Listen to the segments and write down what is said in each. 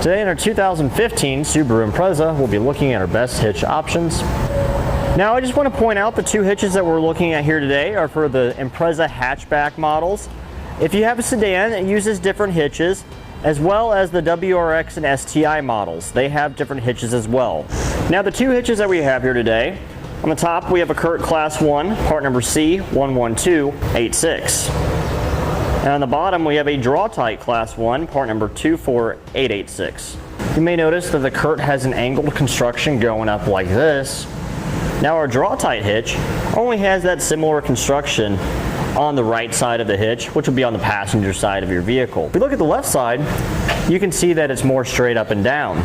Today in our 2015 Subaru Impreza, we'll be looking at our best hitch options. Now I just want to point out the two hitches that we're looking at here today are for the Impreza hatchback models. If you have a sedan, it uses different hitches, as well as the WRX and STI models. They have different hitches as well. Now the two hitches that we have here today, on the top we have a Curt Class 1, part number C11286. And on the bottom we have a Draw-Tite Class 1, part number 24886. You may notice that the Curt has an angled construction going up like this. Now our Draw-Tite hitch only has that similar construction on the right side of the hitch, which will be on the passenger side of your vehicle. If you look at the left side, you can see that it's more straight up and down.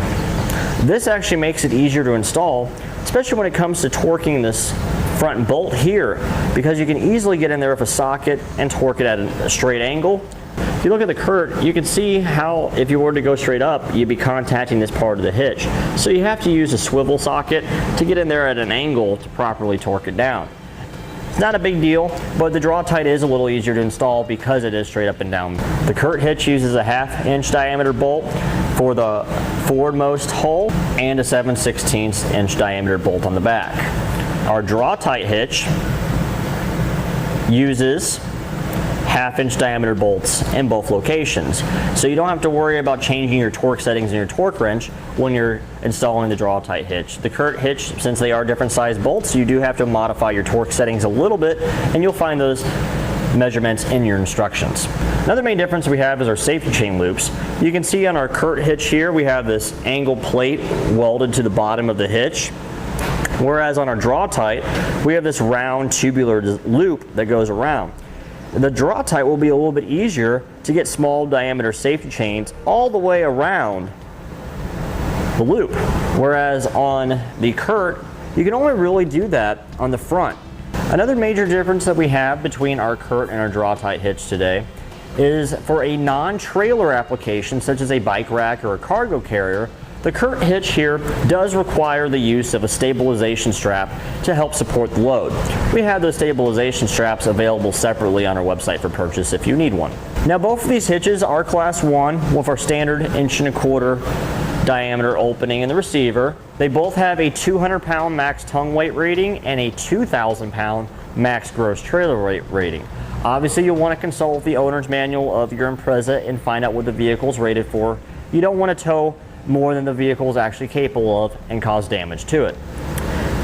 This actually makes it easier to install, especially when it comes to torquing this front bolt here, because you can easily get in there with a socket and torque it at a straight angle. If you look at the Curt, you can see how if you were to go straight up, you'd be contacting this part of the hitch. So you have to use a swivel socket to get in there at an angle to properly torque it down. It's not a big deal, but the Draw-Tite is a little easier to install because it is straight up and down. The Curt hitch uses a 1/2 inch diameter bolt for the forwardmost hole and a 7/16 inch diameter bolt on the back. Our Draw-Tite hitch uses 1/2 inch diameter bolts in both locations. So you don't have to worry about changing your torque settings in your torque wrench when you're installing the Draw-Tite hitch. The Curt hitch, since they are different size bolts, you do have to modify your torque settings a little bit, and you'll find those measurements in your instructions. Another main difference we have is our safety chain loops. You can see on our Curt hitch here, we have this angle plate welded to the bottom of the hitch. Whereas on our Draw-Tite, we have this round tubular loop that goes around. The Draw-Tite will be a little bit easier to get small diameter safety chains all the way around the loop. Whereas on the Curt, you can only really do that on the front. Another major difference that we have between our Curt and our Draw-Tite hitch today is for a non-trailer application such as a bike rack or a cargo carrier, the Curt hitch here does require the use of a stabilization strap to help support the load. We have those stabilization straps available separately on our website for purchase if you need one. Now both of these hitches are Class 1 with our standard 1.25 inch diameter opening in the receiver. They both have a 200-pound max tongue weight rating and a 2,000-pound max gross trailer weight rating. Obviously you'll want to consult with the owner's manual of your Impreza and find out what the vehicle is rated for. You don't want to tow more than the vehicle is actually capable of and cause damage to it.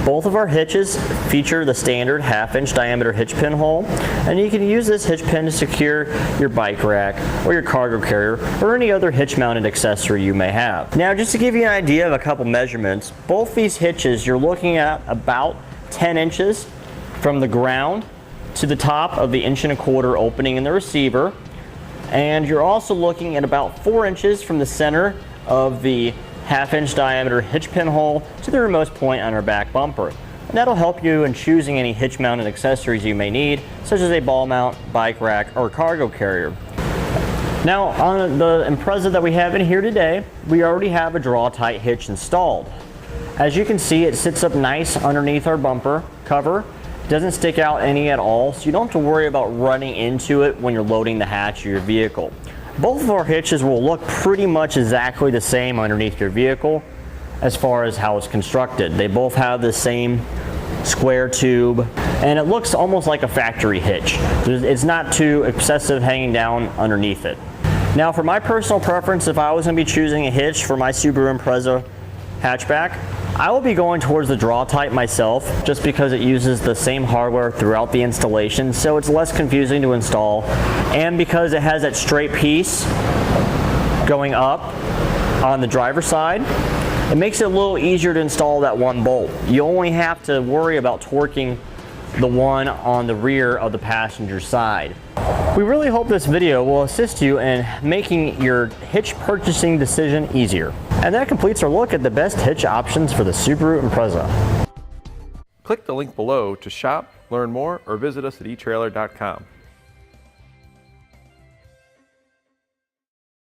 Both of our hitches feature the standard 1/2 inch diameter hitch pin hole, and you can use this hitch pin to secure your bike rack or your cargo carrier or any other hitch mounted accessory you may have. Now just to give you an idea of a couple measurements, both these hitches you're looking at about 10 inches from the ground to the top of the 1.25 inch opening in the receiver, and you're also looking at about 4 inches from the center of the 1/2 inch diameter hitch pin hole to the remote point on our back bumper. And that'll help you in choosing any hitch mounted accessories you may need, such as a ball mount, bike rack, or cargo carrier. Now on the Impreza that we have in here today, we already have a Draw-Tite hitch installed. As you can see, it sits up nice underneath our bumper cover. It doesn't stick out any at all, so you don't have to worry about running into it when you're loading the hatch of your vehicle. Both of our hitches will look pretty much exactly the same underneath your vehicle as far as how it's constructed. They both have the same square tube, and it looks almost like a factory hitch. It's not too excessive hanging down underneath it. Now for my personal preference, if I was going to be choosing a hitch for my Subaru Impreza hatchback, I will be going towards the Draw-Tite myself, just because it uses the same hardware throughout the installation, so it's less confusing to install, and because it has that straight piece going up on the driver's side, it makes it a little easier to install that one bolt. You only have to worry about torquing the one on the rear of the passenger side. We really hope this video will assist you in making your hitch purchasing decision easier. And that completes our look at the best hitch options for the Subaru Impreza. Click the link below to shop, learn more, or visit us at etrailer.com.